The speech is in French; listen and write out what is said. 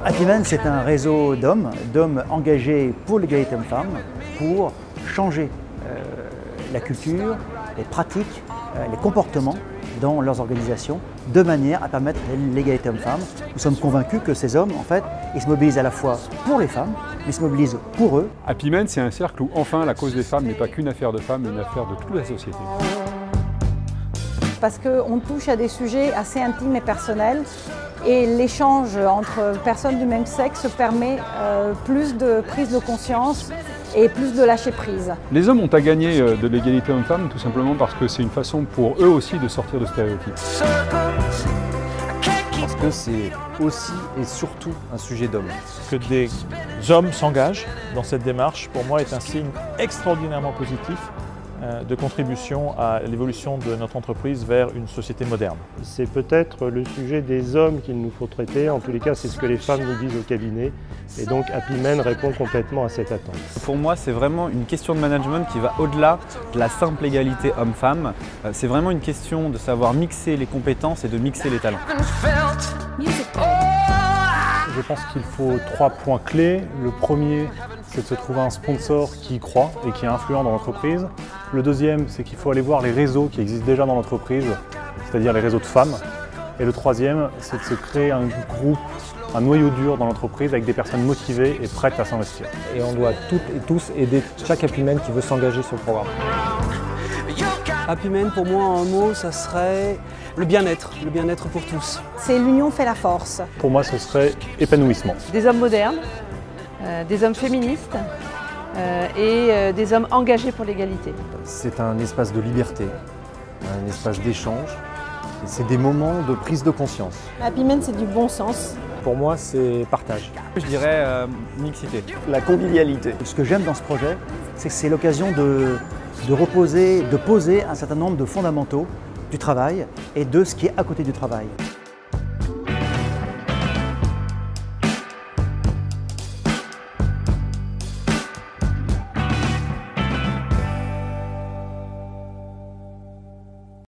Happy Men, c'est un réseau d'hommes engagés pour l'égalité homme-femme, pour changer la culture, les pratiques, les comportements dans leurs organisations, de manière à permettre l'égalité homme-femme. Nous sommes convaincus que ces hommes, en fait, ils se mobilisent à la fois pour les femmes, mais ils se mobilisent pour eux. Happy Men, c'est un cercle où enfin la cause des femmes n'est pas qu'une affaire de femmes, mais une affaire de toute la société. Parce qu'on touche à des sujets assez intimes et personnels, et l'échange entre personnes du même sexe permet plus de prise de conscience et plus de lâcher prise. Les hommes ont à gagner de l'égalité homme-femme tout simplement parce que c'est une façon pour eux aussi de sortir de stéréotypes. Parce que c'est aussi et surtout un sujet d'hommes. Que des hommes s'engagent dans cette démarche, pour moi, est un signe extraordinairement positif de contribution à l'évolution de notre entreprise vers une société moderne. C'est peut-être le sujet des hommes qu'il nous faut traiter, en tous les cas c'est ce que les femmes nous disent au cabinet, et donc Happy Men répond complètement à cette attente. Pour moi c'est vraiment une question de management qui va au-delà de la simple égalité homme-femme, c'est vraiment une question de savoir mixer les compétences et de mixer les talents. Je pense qu'il faut 3 points clés. Le premier, c'est de se trouver un sponsor qui y croit et qui est influent dans l'entreprise. Le deuxième, c'est qu'il faut aller voir les réseaux qui existent déjà dans l'entreprise, c'est-à-dire les réseaux de femmes. Et le troisième, c'est de se créer un groupe, un noyau dur dans l'entreprise avec des personnes motivées et prêtes à s'investir. Et on doit toutes et tous aider chaque Happy Men qui veut s'engager sur le programme. Happy Men, pour moi, en un mot, ça serait le bien-être pour tous. C'est l'union fait la force. Pour moi, ce serait épanouissement. Des hommes modernes, des hommes féministes et des hommes engagés pour l'égalité. C'est un espace de liberté, un espace d'échange. C'est des moments de prise de conscience. Happy Men, c'est du bon sens. Pour moi, c'est partage. Je dirais mixité. La convivialité. Ce que j'aime dans ce projet, c'est que c'est l'occasion de poser un certain nombre de fondamentaux du travail et de ce qui est à côté du travail.